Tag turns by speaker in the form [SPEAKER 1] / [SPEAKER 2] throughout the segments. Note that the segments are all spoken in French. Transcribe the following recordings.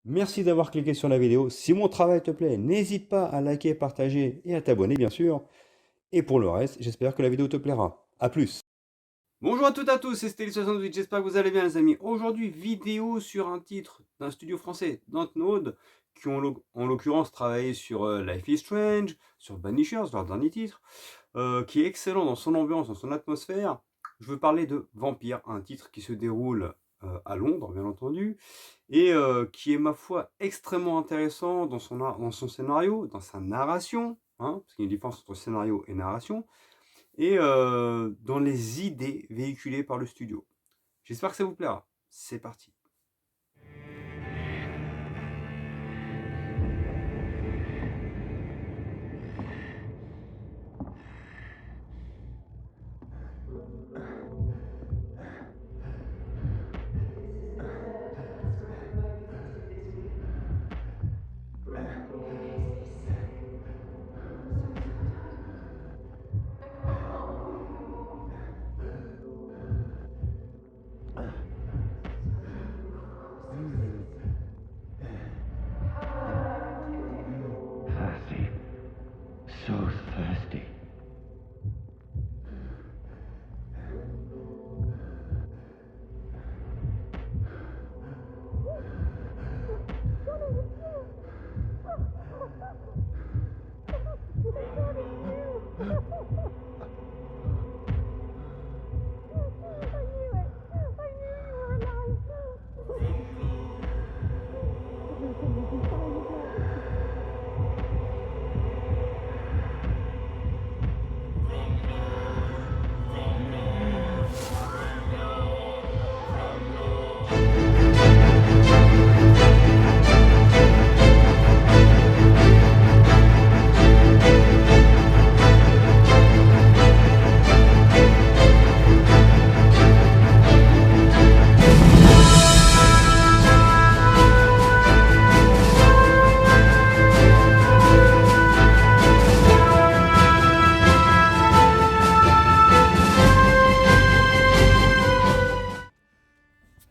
[SPEAKER 1] Merci d'avoir cliqué sur la vidéo. Si mon travail te plaît, n'hésite pas à liker, partager et à t'abonner, bien sûr. Et pour le reste, j'espère que la vidéo te plaira. A plus. Bonjour à toutes et à tous, c'est Steli68, j'espère que vous allez bien les amis. Aujourd'hui, vidéo sur un titre d'un studio français, Dontnod, qui ont en l'occurrence travaillé sur Life is Strange, sur Banishers, leur dernier titre, qui est excellent dans son ambiance, dans son atmosphère. Je veux parler de Vampire, un titre qui se déroule à Londres, bien entendu, et qui est, ma foi, extrêmement intéressant dans son scénario, dans sa narration, hein, parce qu'il y a une différence entre scénario et narration, et dans les idées véhiculées par le studio. J'espère que ça vous plaira. C'est parti.
[SPEAKER 2] Thirsty. So thirsty.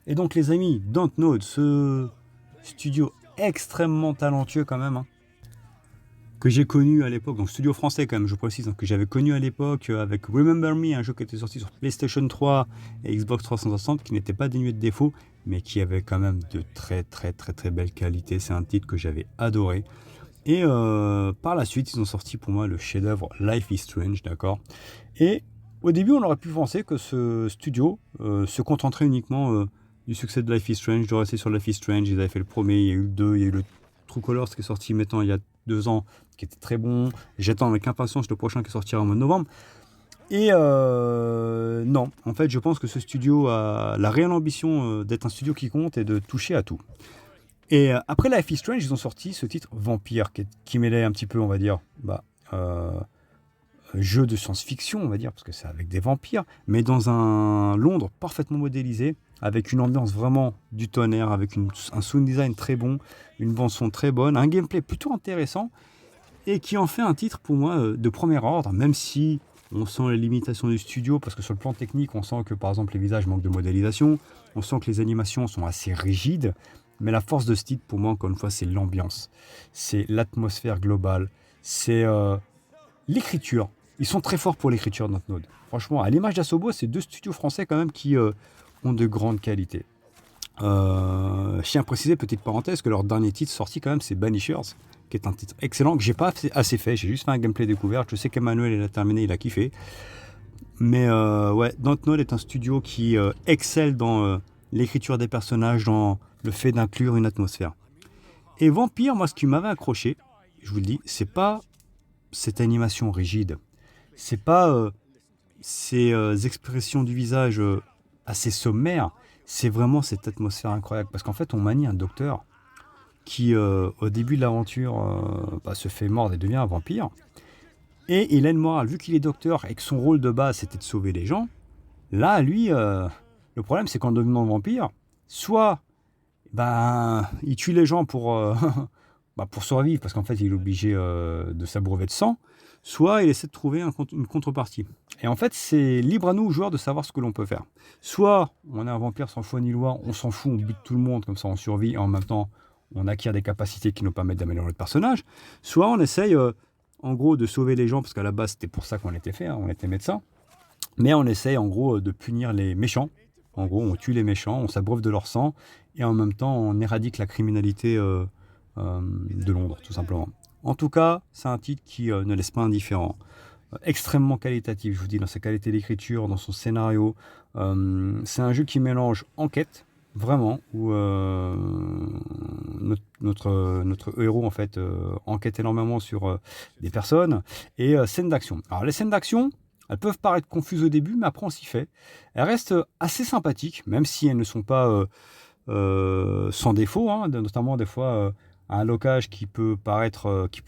[SPEAKER 1] Et donc les amis, Dontnod, ce studio extrêmement talentueux quand même, hein, que j'ai connu à l'époque, donc studio français quand même, je précise, hein, que j'avais connu à l'époque avec Remember Me, un jeu qui était sorti sur PlayStation 3 et Xbox 360, qui n'était pas dénué de défauts, mais qui avait quand même de très belles qualités. C'est un titre que j'avais adoré. Et par la suite, ils ont sorti pour moi le chef-d'œuvre Life is Strange, d'accord. Et au début, on aurait pu penser que ce studio se contenterait uniquement du succès de Life is Strange, de rester sur Life is Strange. Ils avaient fait le premier, il y a eu le 2, il y a eu le True Colors qui est sorti maintenant il y a 2 ans, qui était très bon. J'attends avec impatience le prochain qui sortira en mois de novembre. Et non, en fait, je pense que ce studio a la réelle ambition d'être un studio qui compte et de toucher à tout. Et après Life is Strange, ils ont sorti ce titre Vampire, qui mêlait un petit peu, on va dire, jeu de science-fiction, on va dire, parce que c'est avec des vampires, mais dans un Londres parfaitement modélisé, avec une ambiance vraiment du tonnerre, avec un sound design très bon, une bande-son très bonne, un gameplay plutôt intéressant, et qui en fait un titre pour moi de premier ordre, même si on sent les limitations du studio, parce que sur le plan technique, on sent que par exemple les visages manquent de modélisation, on sent que les animations sont assez rigides, mais la force de ce titre, pour moi, encore une fois, c'est l'ambiance, c'est l'atmosphère globale, c'est l'écriture. Ils sont très forts pour l'écriture de notre node. Franchement, à l'image d'Asobo, c'est 2 studios français quand même qui ont de grandes qualités. Je tiens à préciser, petite parenthèse, que leur dernier titre sorti quand même, c'est Banishers, qui est un titre excellent, que j'ai pas assez fait. J'ai juste fait un gameplay découverte. Je sais qu'Emmanuel, il a terminé, il a kiffé. Mais ouais, Dontnod est un studio qui excelle dans l'écriture des personnages, dans le fait d'inclure une atmosphère. Et Vampire, moi, ce qui m'avait accroché, je vous le dis, c'est pas cette animation rigide. C'est pas ces expressions du visage assez sommaires. C'est vraiment cette atmosphère incroyable. Parce qu'en fait, on manie un docteur qui, au début de l'aventure, se fait mordre et devient un vampire. Et il a une morale. Vu qu'il est docteur et que son rôle de base, c'était de sauver les gens, là, lui, le problème, c'est qu'en devenant vampire, soit il tue les gens pour, pour survivre, parce qu'en fait, il est obligé de s'abreuver de sang, soit il essaie de trouver une contrepartie. Et en fait, c'est libre à nous, joueurs, de savoir ce que l'on peut faire. Soit on est un vampire sans foi ni loi, on s'en fout, on bute tout le monde, comme ça on survit, et en même temps, on acquiert des capacités qui nous permettent d'améliorer notre personnage, soit on essaye en gros de sauver les gens, parce qu'à la base c'était pour ça qu'on était fait, hein, on était médecin, mais on essaye en gros de punir les méchants. En gros, on tue les méchants, on s'abreuve de leur sang, et en même temps on éradique la criminalité de Londres, tout simplement. En tout cas, c'est un titre qui ne laisse pas indifférent. Extrêmement qualitatif, je vous dis, dans sa qualité d'écriture, dans son scénario. C'est un jeu qui mélange enquête, vraiment, où notre héros, en fait, enquête énormément sur des personnes, et scènes d'action. Alors, les scènes d'action, elles peuvent paraître confuses au début, mais après, on s'y fait. Elles restent assez sympathiques, même si elles ne sont pas sans défaut, hein, notamment des fois un locage qui peut paraître, qui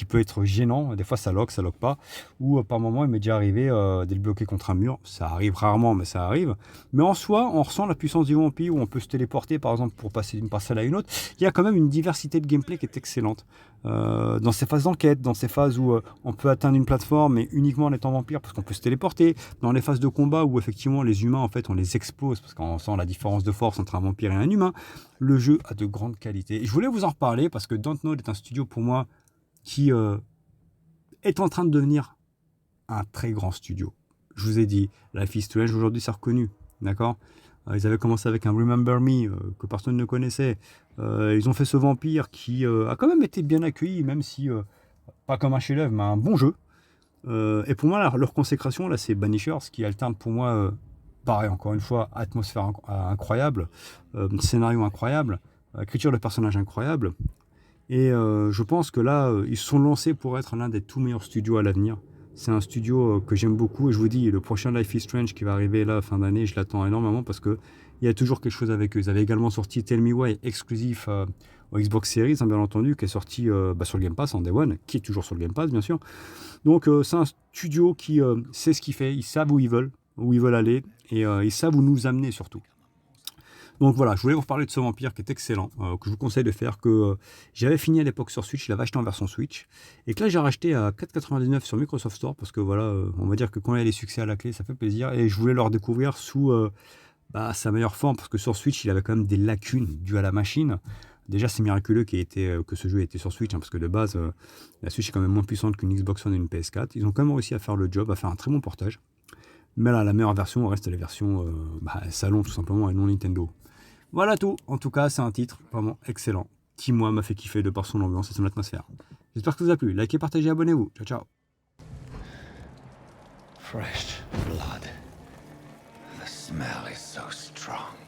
[SPEAKER 1] peut être gênant. Des fois ça lock pas, ou par moment il m'est déjà arrivé d'être bloqué contre un mur. Ça arrive rarement, mais ça arrive. Mais en soi, on ressent la puissance du vampire, où on peut se téléporter par exemple pour passer d'une parcelle à une autre. Il y a quand même une diversité de gameplay qui est excellente. Dans ces phases d'enquête, dans ces phases où on peut atteindre une plateforme, mais uniquement en étant vampire, parce qu'on peut se téléporter. Dans les phases de combat où effectivement les humains, en fait, on les explose, parce qu'on sent la différence de force entre un vampire et un humain. Le jeu a de grandes qualités. Et je voulais vous en reparler parce que Dontnod est un studio pour moi qui est en train de devenir un très grand studio. Je vous ai dit, Life is Strange aujourd'hui c'est reconnu, d'accord. Ils avaient commencé avec un Remember Me que personne ne connaissait. Ils ont fait ce Vampire qui a quand même été bien accueilli, même si pas comme un chef-d'œuvre, mais un bon jeu. Et pour moi, leur consécration, là, c'est Banishers qui alterne pour moi, pareil, encore une fois, atmosphère incroyable, scénario incroyable, écriture de personnages incroyable. Et je pense que là, ils se sont lancés pour être l'un des tout meilleurs studios à l'avenir. C'est un studio que j'aime beaucoup, et je vous dis, le prochain Life is Strange qui va arriver là, fin d'année, je l'attends énormément parce qu'il y a toujours quelque chose avec eux. Ils avaient également sorti Tell Me Why, exclusif au Xbox Series, hein, bien entendu, qui est sorti sur le Game Pass en Day One, qui est toujours sur le Game Pass, bien sûr. Donc c'est un studio qui sait ce qu'il fait, ils savent où ils veulent aller, et ils savent où nous amener surtout. Donc voilà, je voulais vous reparler de ce Vampire qui est excellent, que je vous conseille de faire, que j'avais fini à l'époque sur Switch, je l'avais acheté en version Switch, et que là j'ai racheté à 4,99 sur Microsoft Store, parce que voilà, on va dire que quand il y a les succès à la clé, ça fait plaisir, et je voulais le redécouvrir sous sa meilleure forme, parce que sur Switch, il avait quand même des lacunes dues à la machine. Déjà, c'est miraculeux que ce jeu ait été sur Switch, hein, parce que de base, la Switch est quand même moins puissante qu'une Xbox One et une PS4. Ils ont quand même réussi à faire le job, à faire un très bon portage. Mais là, la meilleure version reste la version salon, tout simplement, et non Nintendo. Voilà tout. En tout cas, c'est un titre vraiment excellent qui, moi, m'a fait kiffer de par son ambiance et son atmosphère. J'espère que ça vous a plu. Likez, partagez, abonnez-vous. Ciao, ciao.
[SPEAKER 3] Fresh blood. The smell is so strong.